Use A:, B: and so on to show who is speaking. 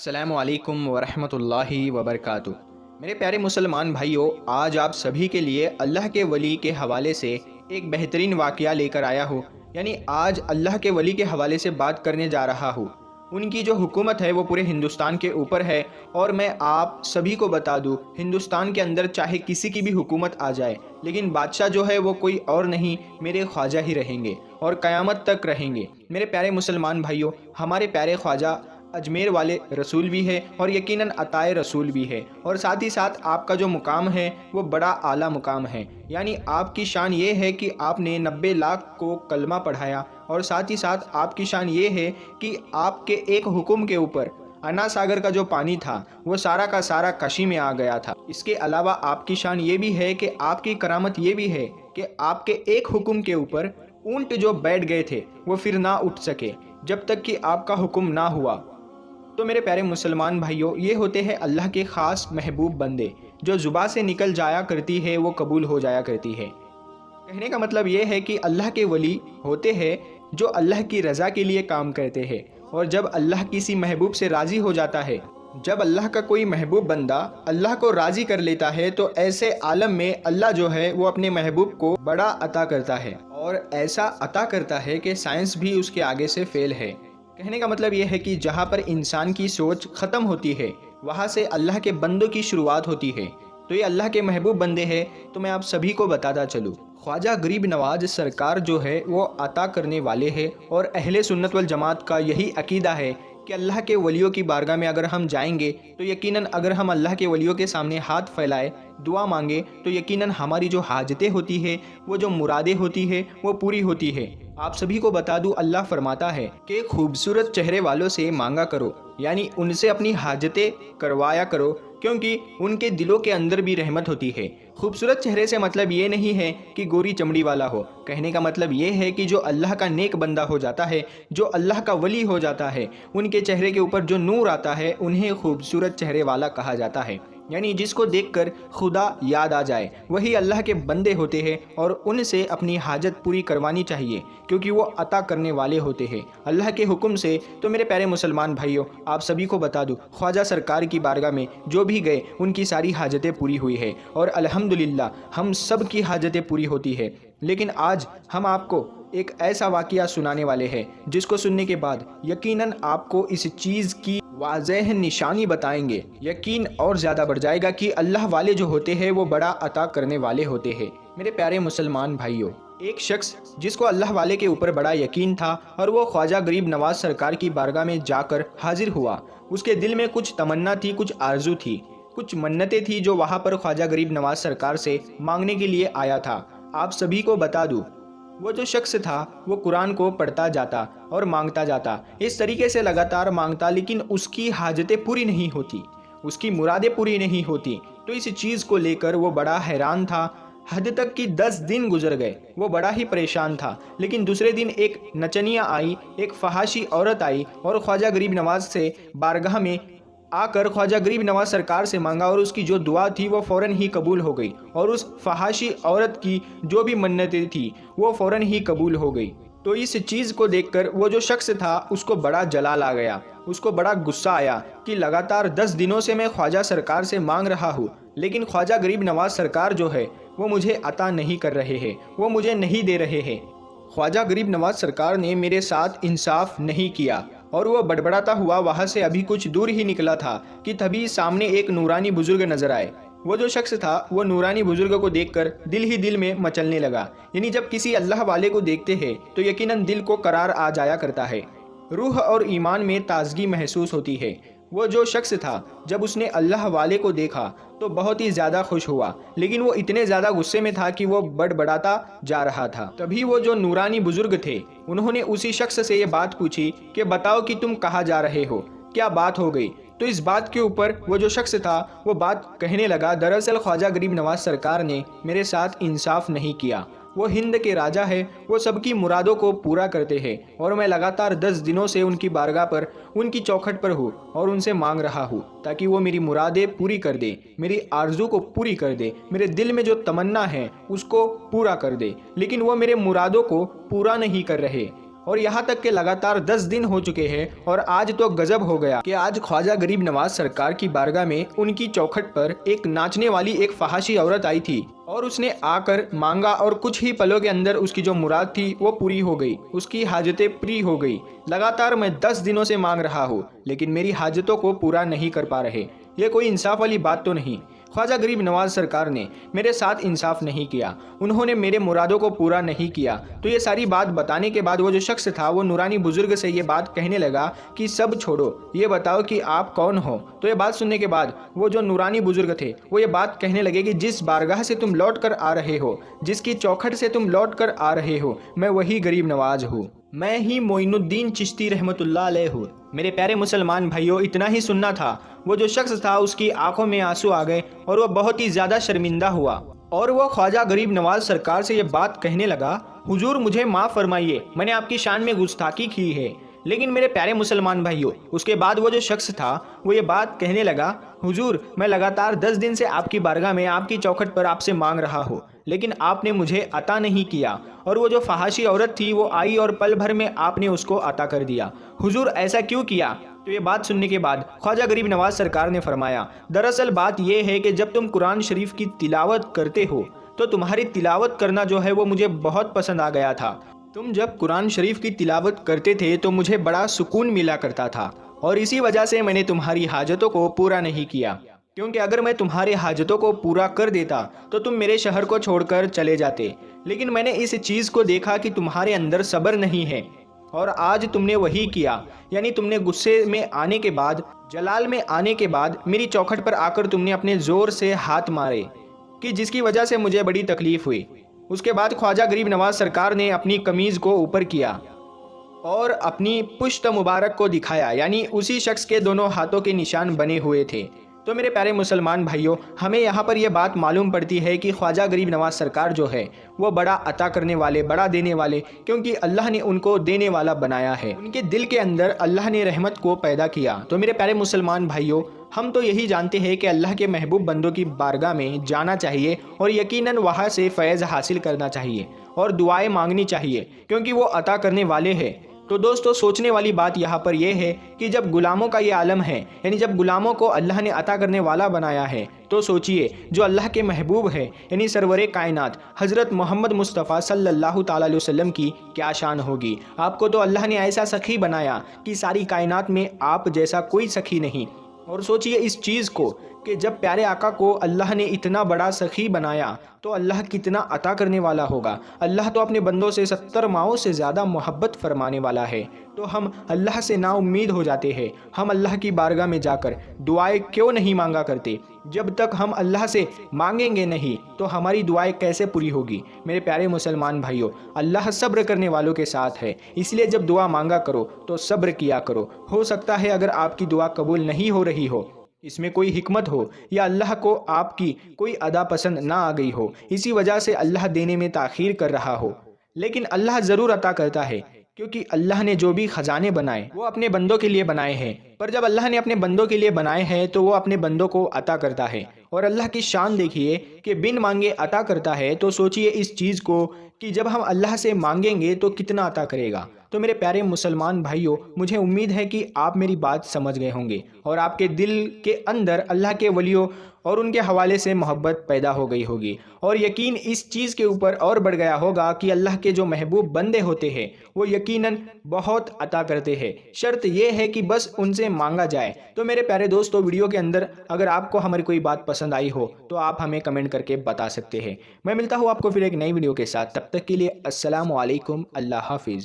A: السلام علیکم ورحمۃ اللہ وبرکاتہ۔ میرے پیارے مسلمان بھائیوں، آج آپ سبھی کے لیے اللہ کے ولی کے حوالے سے ایک بہترین واقعہ لے کر آیا ہوں۔ یعنی آج اللہ کے ولی کے حوالے سے بات کرنے جا رہا ہوں۔ ان کی جو حکومت ہے وہ پورے ہندوستان کے اوپر ہے، اور میں آپ سبھی کو بتا دوں، ہندوستان کے اندر چاہے کسی کی بھی حکومت آ جائے، لیکن بادشاہ جو ہے وہ کوئی اور نہیں، میرے خواجہ ہی رہیں گے اور قیامت تک رہیں گے۔ میرے پیارے مسلمان بھائیوں، ہمارے پیارے خواجہ اجمیر والے رسول بھی ہے اور یقیناً عطائے رسول بھی ہے، اور ساتھ ہی ساتھ آپ کا جو مقام ہے وہ بڑا اعلیٰ مقام ہے۔ یعنی آپ کی شان یہ ہے کہ آپ نے 90 لاکھ کو کلمہ پڑھایا، اور ساتھ ہی ساتھ آپ کی شان یہ ہے کہ آپ کے ایک حکم کے اوپر انا ساگر کا جو پانی تھا وہ سارا کا سارا کشی میں آ گیا تھا۔ اس کے علاوہ آپ کی شان یہ بھی ہے کہ آپ کی کرامت یہ بھی ہے کہ آپ کے ایک حکم کے اوپر اونٹ جو بیٹھ گئے تھے وہ پھر نہ اٹھ سکے جب تک کہ آپ کا حکم نہ ہوا۔ تو میرے پیارے مسلمان بھائیوں، یہ ہوتے ہیں اللہ کے خاص محبوب بندے، جو زباں سے نکل جایا کرتی ہے وہ قبول ہو جایا کرتی ہے۔ کہنے کا مطلب یہ ہے کہ اللہ کے ولی ہوتے ہیں جو اللہ کی رضا کے لیے کام کرتے ہیں، اور جب اللہ کسی محبوب سے راضی ہو جاتا ہے، جب اللہ کا کوئی محبوب بندہ اللہ کو راضی کر لیتا ہے، تو ایسے عالم میں اللہ جو ہے وہ اپنے محبوب کو بڑا عطا کرتا ہے، اور ایسا عطا کرتا ہے کہ سائنس بھی اس کے آگے سے فیل ہے۔ کہنے کا مطلب یہ ہے کہ جہاں پر انسان کی سوچ ختم ہوتی ہے، وہاں سے اللہ کے بندوں کی شروعات ہوتی ہے۔ تو یہ اللہ کے محبوب بندے ہیں، تو میں آپ سبھی کو بتاتا چلوں، خواجہ غریب نواز سرکار جو ہے وہ عطا کرنے والے ہیں، اور اہل سنت والجماعت کا یہی عقیدہ ہے کہ اللہ کے ولیوں کی بارگاہ میں اگر ہم جائیں گے تو یقیناً اگر ہم اللہ کے ولیوں کے سامنے ہاتھ پھیلائے دعا مانگے تو یقیناً ہماری جو حاجتیں ہوتی ہیں، وہ جو مرادیں ہوتی ہیں وہ پوری ہوتی ہے۔ آپ سبھی کو بتا دوں، اللہ فرماتا ہے کہ خوبصورت چہرے والوں سے مانگا کرو، یعنی ان سے اپنی حاجتیں کروایا کرو، کیونکہ ان کے دلوں کے اندر بھی رحمت ہوتی ہے۔ خوبصورت چہرے سے مطلب یہ نہیں ہے کہ گوری چمڑی والا ہو، کہنے کا مطلب یہ ہے کہ جو اللہ کا نیک بندہ ہو جاتا ہے، جو اللہ کا ولی ہو جاتا ہے، ان کے چہرے کے اوپر جو نور آتا ہے انہیں خوبصورت چہرے والا کہا جاتا ہے۔ یعنی جس کو دیکھ کر خدا یاد آ جائے وہی اللہ کے بندے ہوتے ہیں، اور ان سے اپنی حاجت پوری کروانی چاہیے، کیونکہ وہ عطا کرنے والے ہوتے ہیں اللہ کے حکم سے۔ تو میرے پیارے مسلمان بھائیوں، آپ سبھی کو بتا دوں، خواجہ سرکار کی بارگاہ میں جو بھی گئے ان کی ساری حاجتیں پوری ہوئی ہے، اور الحمدللہ ہم سب کی حاجتیں پوری ہوتی ہے۔ لیکن آج ہم آپ کو ایک ایسا واقعہ سنانے والے ہیں جس کو سننے کے بعد یقیناً آپ کو اس چیز کی واضح نشانی بتائیں گے، یقین اور زیادہ بڑھ جائے گا کہ اللہ والے جو ہوتے ہیں وہ بڑا عطا کرنے والے ہوتے ہیں۔ میرے پیارے مسلمان بھائیوں، ایک شخص جس کو اللہ والے کے اوپر بڑا یقین تھا، اور وہ خواجہ غریب نواز سرکار کی بارگاہ میں جا کر حاضر ہوا۔ اس کے دل میں کچھ تمنا تھی، کچھ آرزو تھی، کچھ منتیں تھی جو وہاں پر خواجہ غریب نواز سرکار سے مانگنے کے لیے آیا تھا۔ آپ سبھی کو بتا دوں، وہ جو شخص تھا وہ قرآن کو پڑھتا جاتا اور مانگتا جاتا، اس طریقے سے لگاتار مانگتا، لیکن اس کی حاجتیں پوری نہیں ہوتی، اس کی مرادیں پوری نہیں ہوتی۔ تو اس چیز کو لے کر وہ بڑا حیران تھا، حد تک کہ 10 دن گزر گئے، وہ بڑا ہی پریشان تھا۔ لیکن دوسرے دن ایک نچنیا آئی، ایک فحاشی عورت آئی، اور خواجہ غریب نواز سے بارگاہ میں آ کر خواجہ غریب نواز سرکار سے مانگا، اور اس کی جو دعا تھی وہ فوراً ہی قبول ہو گئی، اور اس فحاشی عورت کی جو بھی منتیں تھی وہ فوراً ہی قبول ہو گئی۔ تو اس چیز کو دیکھ کر وہ جو شخص تھا اس کو بڑا جلال آ گیا، اس کو بڑا غصہ آیا کہ لگاتار 10 دنوں سے میں خواجہ سرکار سے مانگ رہا ہوں، لیکن خواجہ غریب نواز سرکار جو ہے وہ مجھے عطا نہیں کر رہے ہیں، وہ مجھے نہیں دے رہے ہیں۔ خواجہ غریب نواز سرکار نے میرے ساتھ انصاف نہیں کیا۔ اور وہ بڑبڑاتا ہوا وہاں سے ابھی کچھ دور ہی نکلا تھا کہ تبھی سامنے ایک نورانی بزرگ نظر آئے۔ وہ جو شخص تھا وہ نورانی بزرگ کو دیکھ کر دل ہی دل میں مچلنے لگا۔ یعنی جب کسی اللہ والے کو دیکھتے ہیں تو یقیناً دل کو قرار آ جایا کرتا ہے، روح اور ایمان میں تازگی محسوس ہوتی ہے۔ وہ جو شخص تھا جب اس نے اللہ والے کو دیکھا تو بہت ہی زیادہ خوش ہوا، لیکن وہ اتنے زیادہ غصے میں تھا کہ وہ بڑبڑاتا جا رہا تھا۔ تبھی وہ جو نورانی بزرگ تھے انہوں نے اسی شخص سے یہ بات پوچھی کہ بتاؤ کہ تم کہاں جا رہے ہو، کیا بات ہو گئی؟ تو اس بات کے اوپر وہ جو شخص تھا وہ بات کہنے لگا، دراصل خواجہ غریب نواز سرکار نے میرے ساتھ انصاف نہیں کیا۔ وہ ہند کے راجہ ہے، وہ سب کی مرادوں کو پورا کرتے ہیں، اور میں لگاتار 10 دنوں سے ان کی بارگاہ پر، ان کی چوکھٹ پر ہوں اور ان سے مانگ رہا ہوں تاکہ وہ میری مرادیں پوری کر دے، میری آرزو کو پوری کر دے، میرے دل میں جو تمنا ہے اس کو پورا کر دے، لیکن وہ میرے مرادوں کو پورا نہیں کر رہے۔ اور یہاں تک کہ لگاتار 10 دن ہو چکے ہیں، اور آج تو گجب ہو گیا کہ آج خواجہ غریب نواز سرکار کی بارگاہ میں ان کی چوکھٹ پر ایک ناچنے والی ایک فحاشی عورت آئی تھی، اور اس نے آ کر مانگا، اور کچھ ہی پلوں کے اندر اس کی جو مراد تھی وہ پوری ہو گئی، اس کی حاجتیں پوری ہو گئی۔ لگاتار میں 10 دنوں سے مانگ رہا ہوں، لیکن میری حاجتوں کو پورا نہیں کر پا رہے۔ یہ کوئی انصاف والی بات تو نہیں۔ خواجہ غریب نواز سرکار نے میرے ساتھ انصاف نہیں کیا، انہوں نے میرے مرادوں کو پورا نہیں کیا۔ تو یہ ساری بات بتانے کے بعد وہ جو شخص تھا وہ نورانی بزرگ سے یہ بات کہنے لگا کہ سب چھوڑو، یہ بتاؤ کہ آپ کون ہو۔ تو یہ بات سننے کے بعد وہ جو نورانی بزرگ تھے وہ یہ بات کہنے لگے کہ جس بارگاہ سے تم لوٹ کر آ رہے ہو، جس کی چوکھٹ سے تم لوٹ کر آ رہے ہو، میں وہی غریب نواز ہوں، میں ہی معین الدین چشتی رحمۃ اللہ علیہ ہوں۔ میرے پیارے مسلمان بھائیوں، اتنا ہی سننا تھا۔ وہ جو شخص تھا اس کی آنکھوں میں آنسو آ گئے، اور وہ بہت ہی زیادہ شرمندہ ہوا، اور وہ خواجہ غریب نواز سرکار سے یہ بات کہنے لگا، حضور مجھے معاف فرمائیے، میں نے آپ کی شان میں گستاخی کی ہے۔ لیکن میرے پیارے مسلمان بھائیوں، اس کے بعد وہ جو شخص تھا وہ یہ بات کہنے لگا، حضور میں لگاتار 10 دن سے آپ کی بارگاہ میں آپ کی چوکھٹ پر آپ سے مانگ رہا ہوں، لیکن آپ نے مجھے عطا نہیں کیا۔ اور وہ جو فحاشی عورت تھی وہ آئی اور پل بھر میں آپ نے اس کو عطا کر دیا۔ حضور ایسا کیوں کیا؟ تو یہ بات سننے کے بعد خواجہ غریب نواز سرکار نے فرمایا، دراصل بات یہ ہے کہ جب تم قرآن شریف کی تلاوت کرتے ہو تو تمہاری تلاوت کرنا جو ہے وہ مجھے بہت پسند آ گیا تھا۔ تم جب قرآن شریف کی تلاوت کرتے تھے تو مجھے بڑا سکون ملا کرتا تھا، اور اسی وجہ سے میں نے تمہاری حاجتوں کو پورا نہیں کیا، کیونکہ اگر میں تمہارے حاجتوں کو پورا کر دیتا تو تم میرے شہر کو چھوڑ کر چلے جاتے۔ لیکن میں نے اس چیز کو دیکھا کہ تمہارے اندر صبر نہیں ہے، اور آج تم نے وہی کیا، یعنی تم نے غصے میں آنے کے بعد، جلال میں آنے کے بعد میری چوکھٹ پر آ کر تم نے اپنے زور سے ہاتھ مارے، کہ جس کی وجہ سے مجھے بڑی تکلیف ہوئی۔ اس کے بعد خواجہ غریب نواز سرکار نے اپنی قمیض کو اوپر کیا اور اپنی پشت مبارک کو دکھایا، یعنی اسی شخص کے دونوں ہاتھوں کے نشان بنے ہوئے تھے۔ تو میرے پیارے مسلمان بھائیوں، ہمیں یہاں پر یہ بات معلوم پڑتی ہے کہ خواجہ غریب نواز سرکار جو ہے وہ بڑا عطا کرنے والے، بڑا دینے والے، کیونکہ اللہ نے ان کو دینے والا بنایا ہے، ان کے دل کے اندر اللہ نے رحمت کو پیدا کیا۔ تو میرے پیارے مسلمان بھائیوں، ہم تو یہی جانتے ہیں کہ اللہ کے محبوب بندوں کی بارگاہ میں جانا چاہیے، اور یقیناً وہاں سے فیض حاصل کرنا چاہیے اور دعائیں مانگنی چاہیے، کیونکہ وہ عطا کرنے والے ہیں۔ تو دوستو، سوچنے والی بات یہاں پر یہ ہے کہ جب غلاموں کا یہ عالم ہے، یعنی جب غلاموں کو اللہ نے عطا کرنے والا بنایا ہے، تو سوچئے جو اللہ کے محبوب ہے، یعنی سرور کائنات حضرت محمد مصطفیٰ صلی اللہ تعالیٰ علیہ وسلم کی کیا شان ہوگی۔ آپ کو تو اللہ نے ایسا سخی بنایا کہ ساری کائنات میں آپ جیسا کوئی سخی نہیں۔ اور سوچئے اس چیز کو کہ جب پیارے آقا کو اللہ نے اتنا بڑا سخی بنایا تو اللہ کتنا عطا کرنے والا ہوگا۔ اللہ تو اپنے بندوں سے 70 ماؤں سے زیادہ محبت فرمانے والا ہے۔ تو ہم اللہ سے نا امید ہو جاتے ہیں، ہم اللہ کی بارگاہ میں جا کر دعائیں کیوں نہیں مانگا کرتے؟ جب تک ہم اللہ سے مانگیں گے نہیں تو ہماری دعائیں کیسے پوری ہوگی؟ میرے پیارے مسلمان بھائیوں، اللہ صبر کرنے والوں کے ساتھ ہے، اس لیے جب دعا مانگا کرو تو صبر کیا کرو۔ ہو سکتا ہے اگر آپ کی دعا قبول نہیں ہو رہی ہو، اس میں کوئی حکمت ہو، یا اللہ کو آپ کی کوئی ادا پسند نہ آ گئی ہو، اسی وجہ سے اللہ دینے میں تاخیر کر رہا ہو۔ لیکن اللہ ضرور عطا کرتا ہے، کیونکہ اللہ نے جو بھی خزانے بنائے وہ اپنے بندوں کے لیے بنائے ہیں۔ پر جب اللہ نے اپنے بندوں کے لیے بنائے ہیں تو وہ اپنے بندوں کو عطا کرتا ہے، اور اللہ کی شان دیکھیے کہ بن مانگے عطا کرتا ہے۔ تو سوچئے اس چیز کو کہ جب ہم اللہ سے مانگیں گے تو کتنا عطا کرے گا۔ تو میرے پیارے مسلمان بھائیوں، مجھے امید ہے کہ آپ میری بات سمجھ گئے ہوں گے، اور آپ کے دل کے اندر اللہ کے ولیوں اور ان کے حوالے سے محبت پیدا ہو گئی ہوگی، اور یقین اس چیز کے اوپر اور بڑھ گیا ہوگا کہ اللہ کے جو محبوب بندے ہوتے ہیں وہ یقیناً بہت عطا کرتے ہیں، شرط یہ ہے کہ بس ان سے مانگا جائے۔ تو میرے پیارے دوستو، ویڈیو کے اندر اگر آپ کو ہماری کوئی بات پسند آئی ہو تو آپ ہمیں کمنٹ کر کے بتا سکتے ہیں۔ میں ملتا ہوں آپ کو پھر ایک نئی ویڈیو کے ساتھ، تب تک کے لیے السلام علیکم، اللہ حافظ۔